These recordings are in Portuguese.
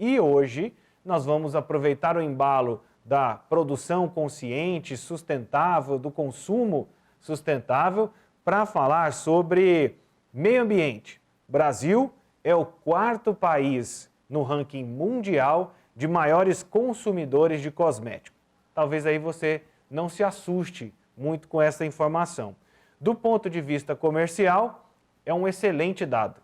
E hoje nós vamos aproveitar o embalo da produção consciente, sustentável, do consumo sustentável, para falar sobre meio ambiente. O Brasil é o 4º país no ranking mundial de maiores consumidores de cosméticos. Talvez aí você não se assuste muito com essa informação. Do ponto de vista comercial, é um excelente dado.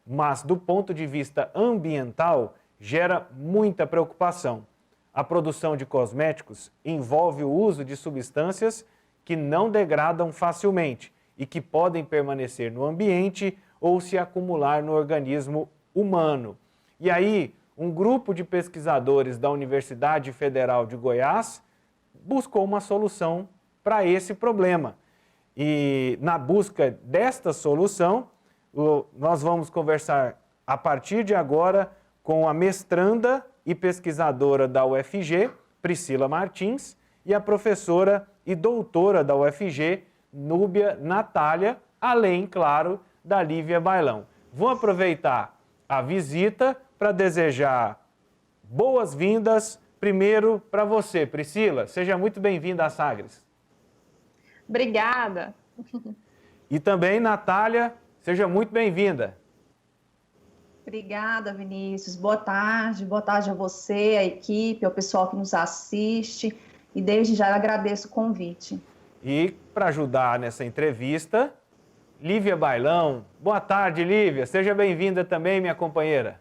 Mas do ponto de vista ambiental, gera muita preocupação. A produção de cosméticos envolve o uso de substâncias que não degradam facilmente e que podem permanecer no ambiente ou se acumular no organismo humano. E aí, um grupo de pesquisadores da Universidade Federal de Goiás buscou uma solução para esse problema. E na busca desta solução, nós vamos conversar a partir de agora com a mestranda e pesquisadora da UFG, Priscila Martins, e a professora e doutora da UFG, Núbia Natália, além, claro, da Lívia Bailão. Vou aproveitar a visita para desejar boas-vindas, primeiro para você, Priscila. Seja muito bem-vinda à Sagres. Obrigada. E também, Natália, seja muito bem-vinda. Obrigada, Vinícius. Boa tarde a você, a equipe, ao pessoal que nos assiste. E desde já eu agradeço o convite. E para ajudar nessa entrevista, Lívia Bailão. Boa tarde, Lívia. Seja bem-vinda também, minha companheira.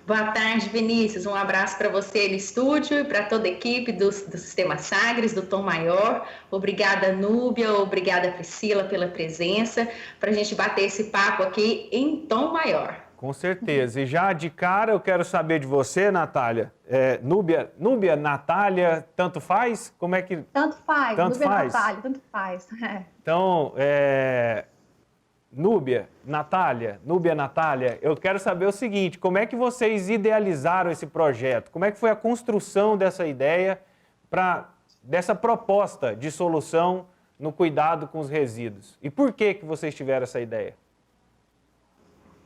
Boa tarde, Vinícius. Um abraço para você no estúdio e para toda a equipe do Sistema Sagres, do Tom Maior. Obrigada, Núbia. Obrigada, Priscila, pela presença, para a gente bater esse papo aqui em tom maior. Com certeza. E já de cara eu quero saber de você, Natália. Núbia, Natália, tanto faz? Como é que... Tanto faz. Tanto Núbia, faz? Natália, tanto faz. Então, Núbia, Natália, eu quero saber o seguinte, como é que vocês idealizaram esse projeto? Como é que foi a construção dessa ideia, dessa proposta de solução no cuidado com os resíduos? E por que vocês tiveram essa ideia?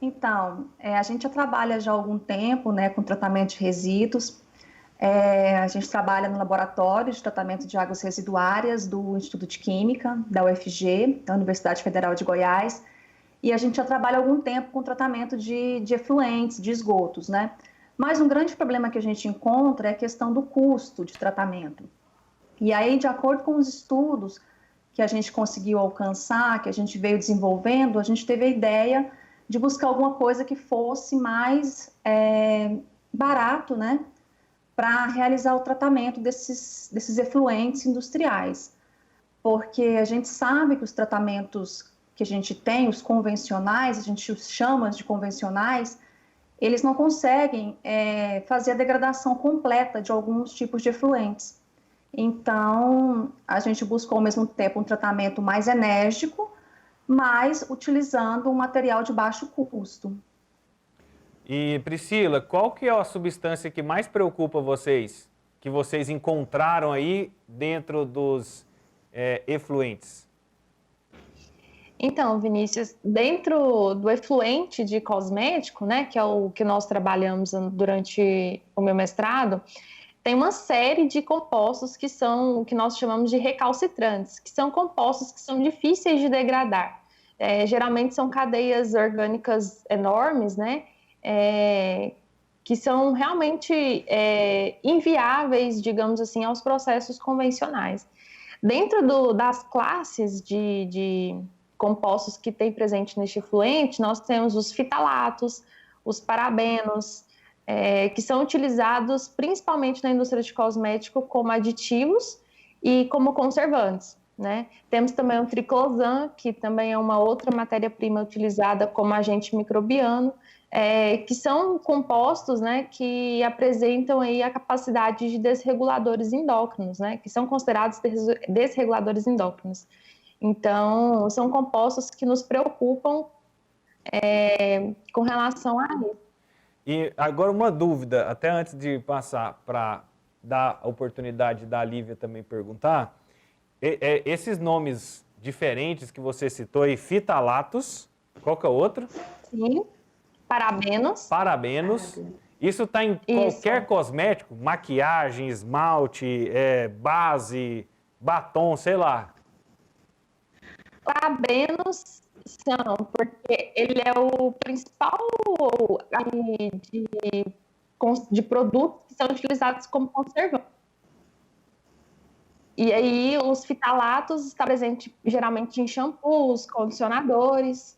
Então, a gente já trabalha já há algum tempo, né, com tratamento de resíduos. A gente trabalha no laboratório de tratamento de águas residuárias do Instituto de Química, da UFG, da Universidade Federal de Goiás. E a gente já trabalha há algum tempo com tratamento de efluentes, de esgotos, né? Mas um grande problema que a gente encontra é a questão do custo de tratamento. E aí, de acordo com os estudos que a gente conseguiu alcançar, que a gente veio desenvolvendo, a gente teve a ideia de buscar alguma coisa que fosse mais barato, né? Para realizar o tratamento desses efluentes industriais. Porque a gente sabe que os tratamentos que a gente tem, os convencionais, a gente os chama de convencionais, eles não conseguem fazer a degradação completa de alguns tipos de efluentes. Então, a gente buscou ao mesmo tempo um tratamento mais enérgico, mas utilizando um material de baixo custo. E, Priscila, qual que é a substância que mais preocupa vocês, que vocês encontraram aí dentro dos efluentes? Então, Vinícius, dentro do efluente de cosmético, né, que é o que nós trabalhamos durante o meu mestrado, tem uma série de compostos que são o que nós chamamos de recalcitrantes, que são compostos que são difíceis de degradar. Geralmente são cadeias orgânicas enormes, né, que são realmente inviáveis, digamos assim, aos processos convencionais. Dentro das classes de compostos que tem presente neste efluente, nós temos os fitalatos, os parabenos, que são utilizados principalmente na indústria de cosmético como aditivos e como conservantes, né? Temos também o triclosan, que também é uma outra matéria-prima utilizada como agente microbiano, que são compostos, né, que apresentam aí a capacidade de desreguladores endócrinos, né, que são considerados desreguladores endócrinos. Então, são compostos que nos preocupam com relação a isso. E agora uma dúvida, até antes de passar para dar a oportunidade da Lívia também perguntar, esses nomes diferentes que você citou aí, fitalatos, qual que é o outro? Sim, parabenos. Parabenos Isso está em qualquer cosmético? Maquiagem, esmalte, base, batom, sei lá. Parabenos são, porque ele é o principal de produtos que são utilizados como conservantes. E aí os fitalatos estão presentes geralmente em shampoos, condicionadores.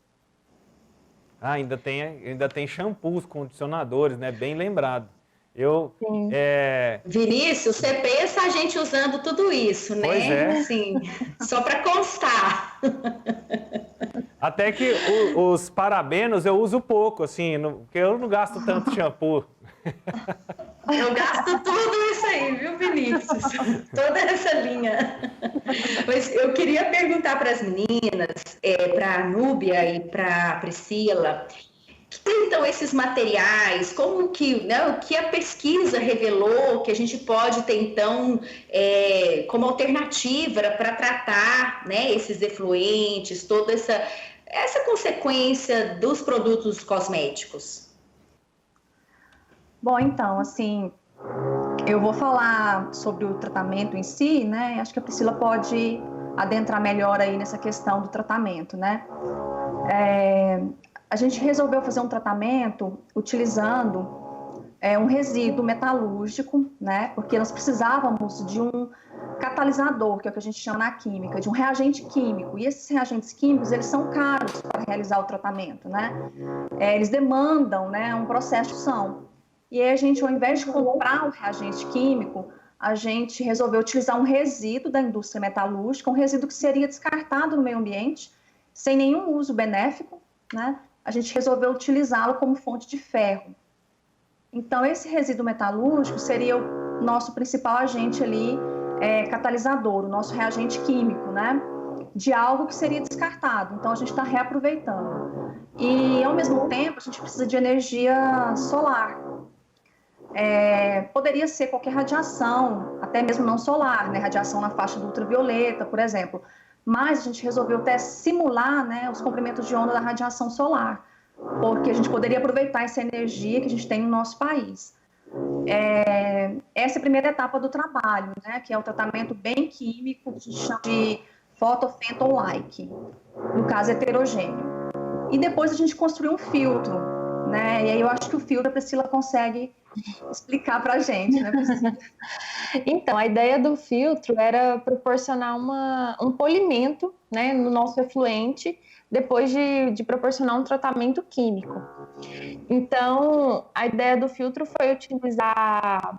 Ainda tem shampoos, condicionadores, né? Bem lembrado. Vinícius, você pensa a gente usando tudo isso, né? Pois é. Assim, só para constar. Até que os parabenos eu uso pouco, assim, porque eu não gasto tanto shampoo. Eu gasto tudo isso aí, viu, Vinícius? Toda essa linha. Mas eu queria perguntar para as meninas, para a Núbia e para a Priscila, então esses materiais, como que, né, o que a pesquisa revelou que a gente pode ter, então, como alternativa para tratar, né, esses efluentes, toda essa consequência dos produtos cosméticos? Bom, então, assim, eu vou falar sobre o tratamento em si, né? Acho que a Priscila pode adentrar melhor aí nessa questão do tratamento, né? A gente resolveu fazer um tratamento utilizando um resíduo metalúrgico, né? Porque nós precisávamos de um catalisador, que é o que a gente chama na química, de um reagente químico. E esses reagentes químicos, eles são caros para realizar o tratamento, né? Eles demandam, né, um processo de produção. E aí a gente, ao invés de comprar o reagente químico, a gente resolveu utilizar um resíduo da indústria metalúrgica, um resíduo que seria descartado no meio ambiente, sem nenhum uso benéfico, né? A gente resolveu utilizá-lo como fonte de ferro. Então, esse resíduo metalúrgico seria o nosso principal agente ali, catalisador, o nosso reagente químico, né? De algo que seria descartado. Então, a gente está reaproveitando. E, ao mesmo tempo, a gente precisa de energia solar. Poderia ser qualquer radiação, até mesmo não solar, né? Radiação na faixa do ultravioleta, por exemplo. Mas a gente resolveu até simular, né, os comprimentos de onda da radiação solar, porque a gente poderia aproveitar essa energia que a gente tem no nosso país. Essa é a primeira etapa do trabalho, né, que é o tratamento bem químico, que a gente chama de photophantom-like, no caso heterogêneo. E depois a gente construiu um filtro, né, e aí eu acho que o filtro a Priscila consegue explicar para a gente, né, Priscila? Então, a ideia do filtro era proporcionar um polimento, né, no nosso efluente, depois de proporcionar um tratamento químico. Então, a ideia do filtro foi utilizar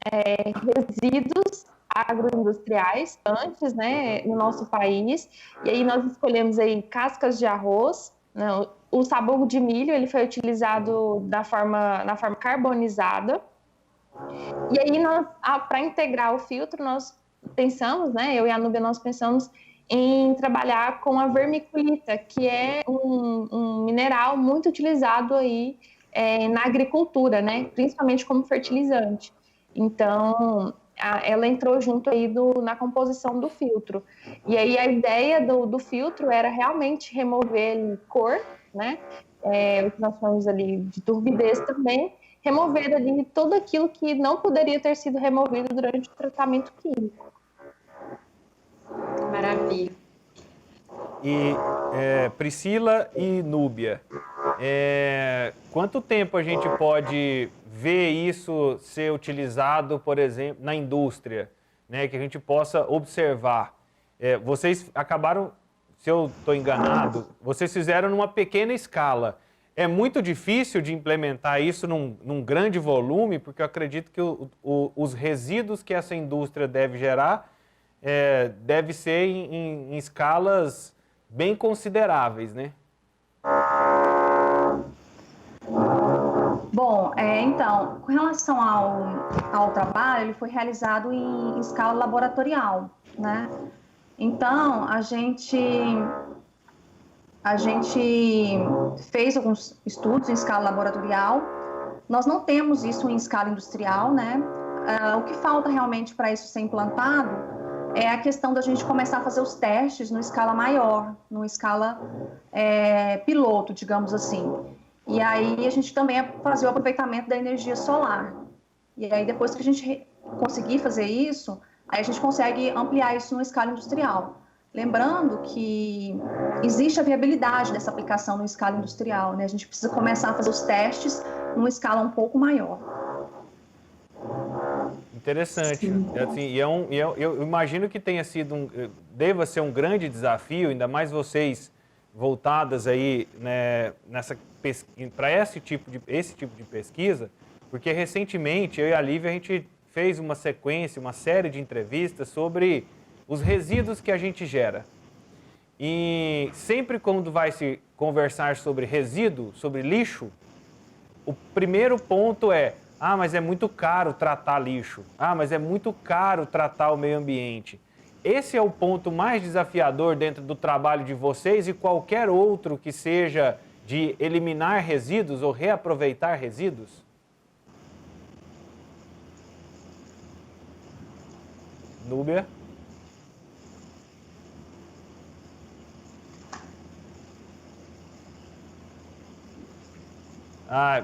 resíduos agroindustriais antes, né, no nosso país, e aí nós escolhemos aí cascas de arroz, né, o sabugo de milho, ele foi utilizado na forma carbonizada. E aí, para integrar o filtro, nós pensamos, né, eu e a Núbia, nós pensamos em trabalhar com a vermiculita, que é um mineral muito utilizado aí na agricultura, né, principalmente como fertilizante. Então, ela entrou junto aí na composição do filtro. E aí, a ideia do filtro era realmente remover cor, né, o que nós chamamos ali de turbidez também, remover ali tudo aquilo que não poderia ter sido removido durante o tratamento químico. Maravilha. E Priscila e Núbia, quanto tempo a gente pode ver isso ser utilizado, por exemplo, na indústria, né, que a gente possa observar? Vocês acabaram, se eu estou enganado, vocês fizeram numa pequena escala. É muito difícil de implementar isso num grande volume, porque eu acredito que os resíduos que essa indústria deve gerar deve ser em escalas bem consideráveis, né? Bom, então, com relação ao trabalho, ele foi realizado em escala laboratorial, né? Então, a gente fez alguns estudos em escala laboratorial. Nós não temos isso em escala industrial, né? O que falta realmente para isso ser implantado é a questão da gente começar a fazer os testes numa escala maior, numa escala piloto, digamos assim. E aí a gente também fazer o aproveitamento da energia solar. E aí depois que a gente conseguir fazer isso, aí a gente consegue ampliar isso numa escala industrial. Lembrando que existe a viabilidade dessa aplicação numa escala industrial, né? A gente precisa começar a fazer os testes numa escala um pouco maior. Interessante. Assim, eu imagino que tenha sido deva ser um grande desafio, ainda mais vocês voltadas aí, né, para esse tipo de pesquisa, porque recentemente eu e a Lívia a gente fez uma sequência, uma série de entrevistas sobre os resíduos que a gente gera. E sempre quando vai se conversar sobre resíduo, sobre lixo, o primeiro ponto é: mas é muito caro tratar lixo. Mas é muito caro tratar o meio ambiente. Esse é o ponto mais desafiador dentro do trabalho de vocês e qualquer outro que seja de eliminar resíduos ou reaproveitar resíduos? Núbia?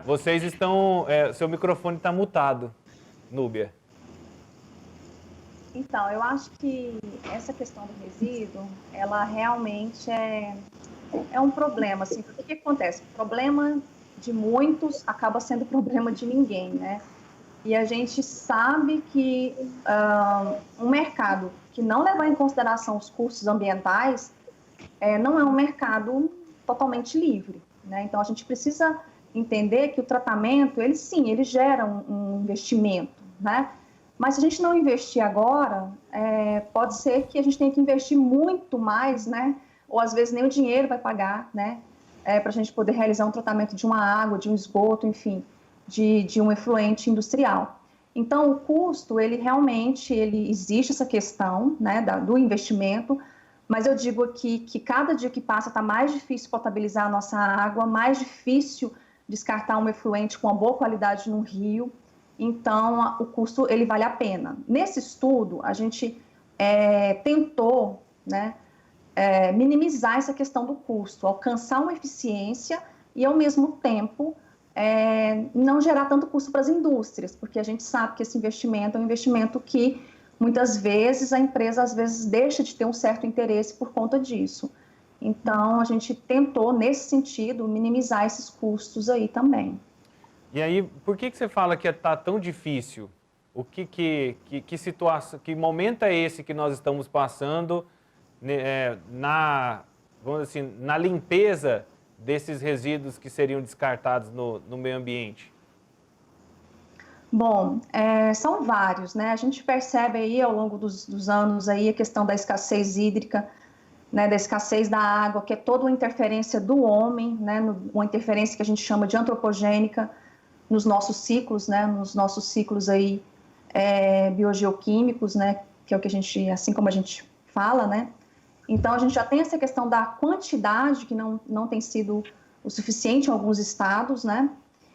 Vocês estão... seu microfone está mutado, Núbia. Então, eu acho que essa questão do resíduo, ela realmente é um problema, assim, porque o que acontece? O problema de muitos acaba sendo problema de ninguém, né? E a gente sabe que um mercado que não levar em consideração os custos ambientais não é um mercado totalmente livre, né? Então, a gente precisa entender que o tratamento, ele gera um investimento, né? Mas se a gente não investir agora, pode ser que a gente tenha que investir muito mais, né? Ou às vezes nem o dinheiro vai pagar, né? Para a gente poder realizar um tratamento de uma água, de um esgoto, enfim, de um efluente industrial. Então, o custo, ele existe essa questão, né, do investimento, mas eu digo aqui que cada dia que passa está mais difícil potabilizar a nossa água, mais difícil descartar um efluente com uma boa qualidade no rio. Então, o custo, ele vale a pena. Nesse estudo, a gente tentou, né, minimizar essa questão do custo, alcançar uma eficiência e, ao mesmo tempo, não gerar tanto custo para as indústrias, porque a gente sabe que esse investimento é um investimento que, muitas vezes, a empresa, às vezes, deixa de ter um certo interesse por conta disso. Então, a gente tentou, nesse sentido, minimizar esses custos aí também. E aí, por que você fala que está tão difícil? Que situação, que momento é esse que nós estamos passando vamos dizer assim, na limpeza desses resíduos que seriam descartados no meio ambiente? Bom, são vários, né? A gente percebe aí ao longo dos anos aí a questão da escassez hídrica, né, da escassez da água, que é toda uma interferência do homem, né, uma interferência que a gente chama de antropogênica, nos nossos ciclos, né, aí biogeoquímicos, né, que é o que a gente, assim como a gente fala, né. Então a gente já tem essa questão da quantidade que não tem sido o suficiente em alguns estados, né,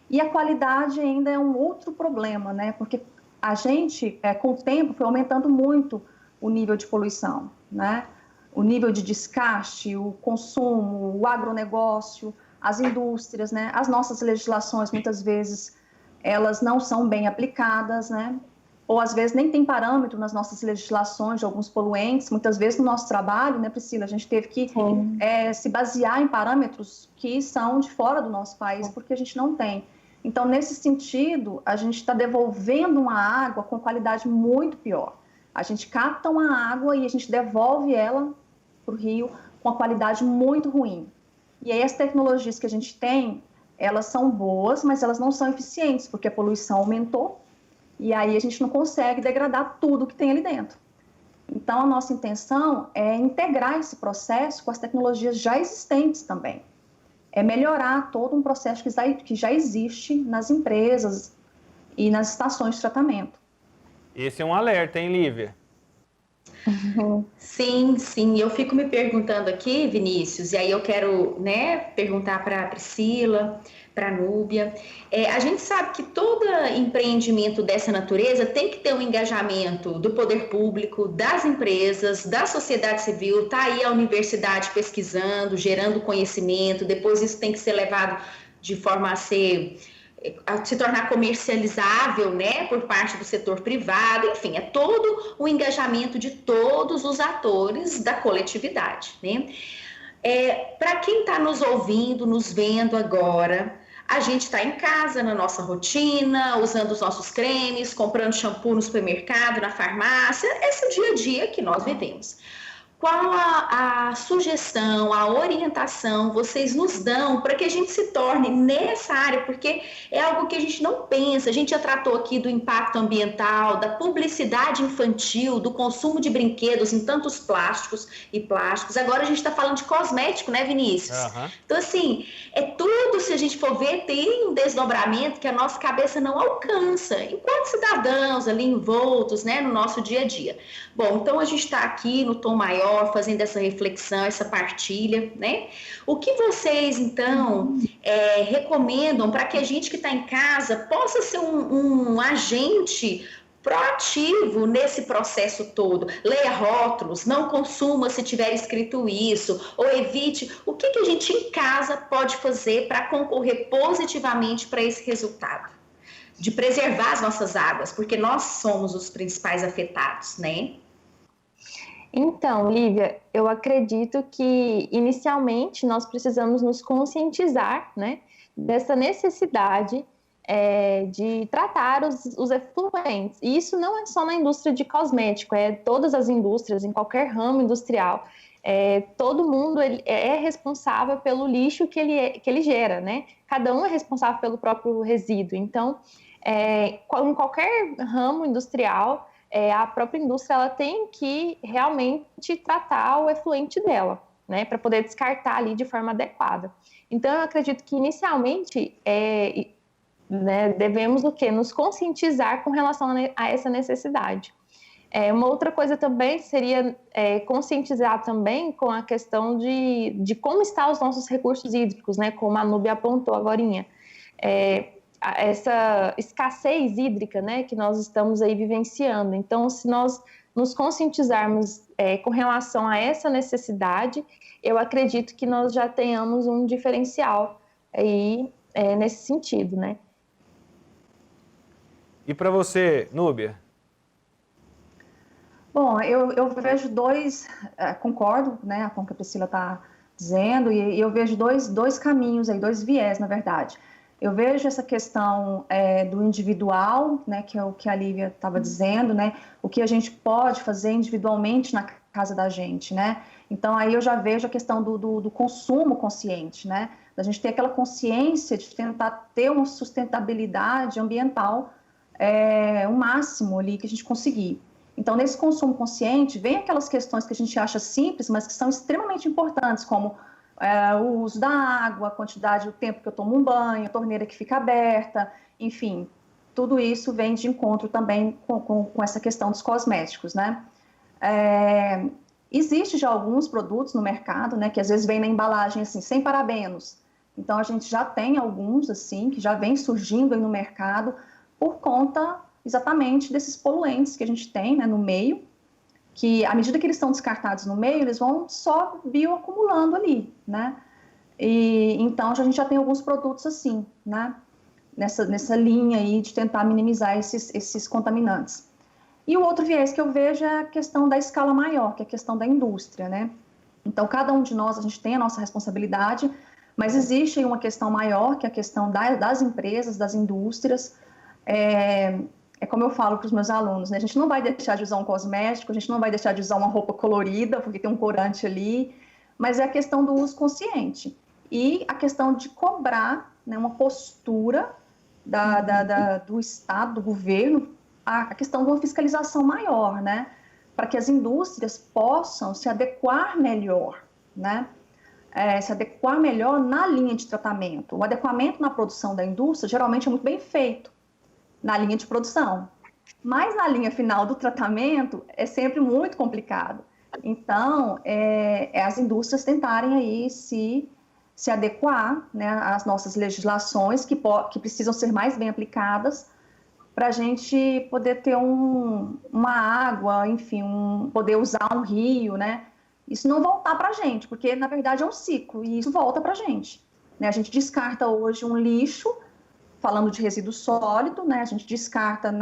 e a qualidade ainda é um outro problema, né, porque a gente com o tempo foi aumentando muito o nível de poluição, né, o nível de descarte, o consumo, o agronegócio, as indústrias, né? As nossas legislações, muitas vezes, elas não são bem aplicadas, né? Ou, às vezes, nem tem parâmetro nas nossas legislações de alguns poluentes. Muitas vezes, no nosso trabalho, né, Priscila, a gente teve que se basear em parâmetros que são de fora do nosso país, porque a gente não tem. Então, nesse sentido, a gente está devolvendo uma água com qualidade muito pior. A gente capta uma água e a gente devolve ela para o rio com uma qualidade muito ruim. E aí as tecnologias que a gente tem, elas são boas, mas elas não são eficientes, porque a poluição aumentou e aí a gente não consegue degradar tudo que tem ali dentro. Então, a nossa intenção é integrar esse processo com as tecnologias já existentes também. É melhorar todo um processo que já existe nas empresas e nas estações de tratamento. Esse é um alerta, hein, Lívia? Sim. Eu fico me perguntando aqui, Vinícius, e aí eu quero, né, perguntar para a Priscila, para a Núbia. A gente sabe que todo empreendimento dessa natureza tem que ter um engajamento do poder público, das empresas, da sociedade civil. Está aí a universidade pesquisando, gerando conhecimento, depois isso tem que ser levado de forma a se tornar comercializável, né, por parte do setor privado, enfim, é todo o engajamento de todos os atores da coletividade, né? Para quem está nos ouvindo, nos vendo agora, a gente está em casa, na nossa rotina, usando os nossos cremes, comprando shampoo no supermercado, na farmácia, esse é o dia a dia que nós vivemos. Qual a sugestão, a orientação vocês nos dão para que a gente se torne nessa área? Porque é algo que a gente não pensa. A gente já tratou aqui do impacto ambiental, da publicidade infantil, do consumo de brinquedos em tantos plásticos e plásticos. Agora a gente está falando de cosmético, né, Vinícius? Uhum. Então, assim, tudo, se a gente for ver, tem um desdobramento que a nossa cabeça não alcança, enquanto cidadãos ali envoltos, né, no nosso dia a dia. Bom, então a gente está aqui no Tom Maior, fazendo essa reflexão, essa partilha, né? O que vocês, então, recomendam para que a gente que está em casa possa ser um agente proativo nesse processo todo? Leia rótulos, não consuma se tiver escrito isso, ou evite. O que a gente em casa pode fazer para concorrer positivamente para esse resultado? De preservar as nossas águas, porque nós somos os principais afetados, né? Então, Lívia, eu acredito que inicialmente nós precisamos nos conscientizar, né, dessa necessidade de tratar os efluentes. E isso não é só na indústria de cosmético, é todas as indústrias, em qualquer ramo industrial. Todo mundo é responsável pelo lixo que ele gera, né? Cada um é responsável pelo próprio resíduo. Então, em qualquer ramo industrial, a própria indústria ela tem que realmente tratar o efluente dela, né, para poder descartar ali de forma adequada. Então, eu acredito que inicialmente né, devemos nos conscientizar com relação a essa necessidade. Uma outra coisa também seria conscientizar também com a questão de como estão os nossos recursos hídricos, né, como a Núbia apontou agorinha. Essa escassez hídrica, né, que nós estamos aí vivenciando. Então, se nós nos conscientizarmos com relação a essa necessidade, eu acredito que nós já tenhamos um diferencial aí nesse sentido, né? E para você, Núbia? Bom, eu vejo concordo, né, com o que a Priscila está dizendo, e eu vejo dois caminhos aí, dois viés, na verdade. Eu vejo essa questão do individual, né, que é o que a Lívia estava dizendo, né, o que a gente pode fazer individualmente na casa da gente, né. Então, aí eu já vejo a questão do consumo consciente, né, da gente ter aquela consciência de tentar ter uma sustentabilidade ambiental o máximo ali que a gente conseguir. Então, nesse consumo consciente, vem aquelas questões que a gente acha simples, mas que são extremamente importantes, como o uso da água, a quantidade, o tempo que eu tomo um banho, a torneira que fica aberta, enfim, tudo isso vem de encontro também com essa questão dos cosméticos, né? Existe já alguns produtos no mercado, né, que às vezes vem na embalagem assim, sem parabenos. Então, a gente já tem alguns, assim, que já vem surgindo aí no mercado por conta exatamente desses poluentes que a gente tem, né, no meio, que à medida que eles estão descartados no meio, eles vão só bioacumulando ali, né? E então a gente já tem alguns produtos assim, né? Nessa linha aí de tentar minimizar esses contaminantes. E o outro viés que eu vejo é a questão da escala maior, que é a questão da indústria, né? Então cada um de nós, a gente tem a nossa responsabilidade, mas existe aí uma questão maior, que é a questão das empresas, das indústrias. É como eu falo para os meus alunos, né? A gente não vai deixar de usar um cosmético, a gente não vai deixar de usar uma roupa colorida, porque tem um corante ali, mas é a questão do uso consciente. E a questão de cobrar, né, uma postura do Estado, do governo, a questão de uma fiscalização maior, né? Para que as indústrias possam se adequar melhor, né? Se adequar melhor na linha de tratamento. O adequamento na produção da indústria geralmente é muito bem feito na linha de produção, mas na linha final do tratamento é sempre muito complicado. Então, as indústrias tentarem aí se adequar, né, às nossas legislações que precisam ser mais bem aplicadas para a gente poder ter uma água, enfim, poder usar um rio, né? Isso não voltar para a gente, porque na verdade é um ciclo e isso volta para a gente. né? A gente descarta hoje um lixo, falando de resíduo sólido, né? A gente descarta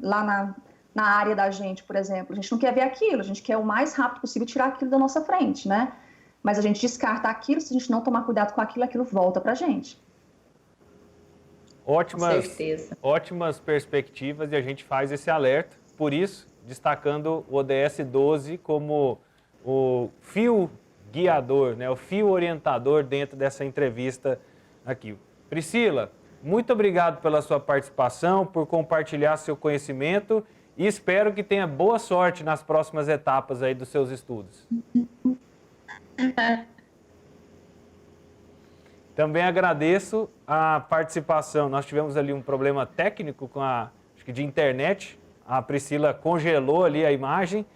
lá na área da gente, por exemplo. A gente não quer ver aquilo, a gente quer o mais rápido possível tirar aquilo da nossa frente, né? Mas a gente descarta aquilo, se a gente não tomar cuidado com aquilo, aquilo volta para a gente. Ótimas perspectivas, e a gente faz esse alerta. Por isso, destacando o ODS 12 como o fio guiador, né, o fio orientador dentro dessa entrevista aqui. Priscila, muito obrigado pela sua participação, por compartilhar seu conhecimento, e espero que tenha boa sorte nas próximas etapas aí dos seus estudos. Também agradeço a participação. Nós tivemos ali um problema técnico acho que de internet. A Priscila congelou ali a imagem.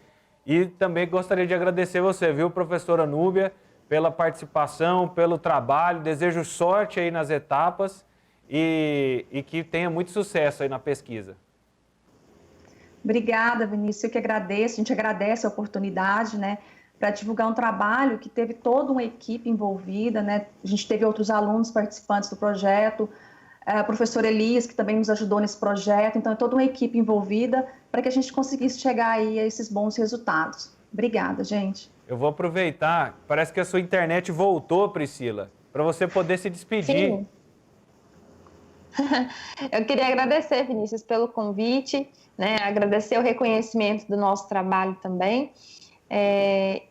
E também gostaria de agradecer você, viu, professora Núbia, pela participação, pelo trabalho. Desejo sorte aí nas etapas e que tenha muito sucesso aí na pesquisa. Obrigada, Vinícius. Eu que agradeço. A gente agradece a oportunidade, né, para divulgar um trabalho que teve toda uma equipe envolvida, né? A gente teve outros alunos participantes do projeto, a professora Elias, que também nos ajudou nesse projeto, então é toda uma equipe envolvida para que a gente conseguisse chegar aí a esses bons resultados. Obrigada, gente. Eu vou aproveitar, parece que a sua internet voltou, Priscila, para você poder se despedir. Sim. Eu queria agradecer, Vinícius, pelo convite, né? Agradecer o reconhecimento do nosso trabalho também.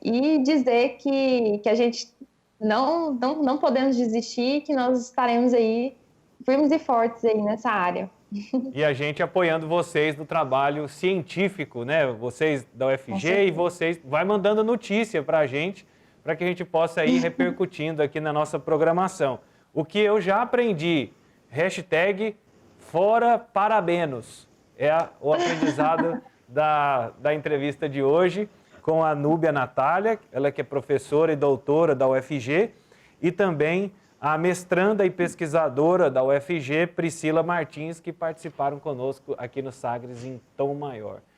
E dizer que a gente não podemos desistir, que nós estaremos aí firmes e fortes aí nessa área. E a gente apoiando vocês no trabalho científico, né? Vocês da UFG, e vocês vai mandando notícia para a gente que a gente possa ir repercutindo aqui na nossa programação. O que eu já aprendi, #ForaParabenos, o aprendizado da entrevista de hoje, com a Núbia Natália, ela que é professora e doutora da UFG, e também a mestranda e pesquisadora da UFG, Priscila Martins, que participaram conosco aqui no Sagres em Tom Maior.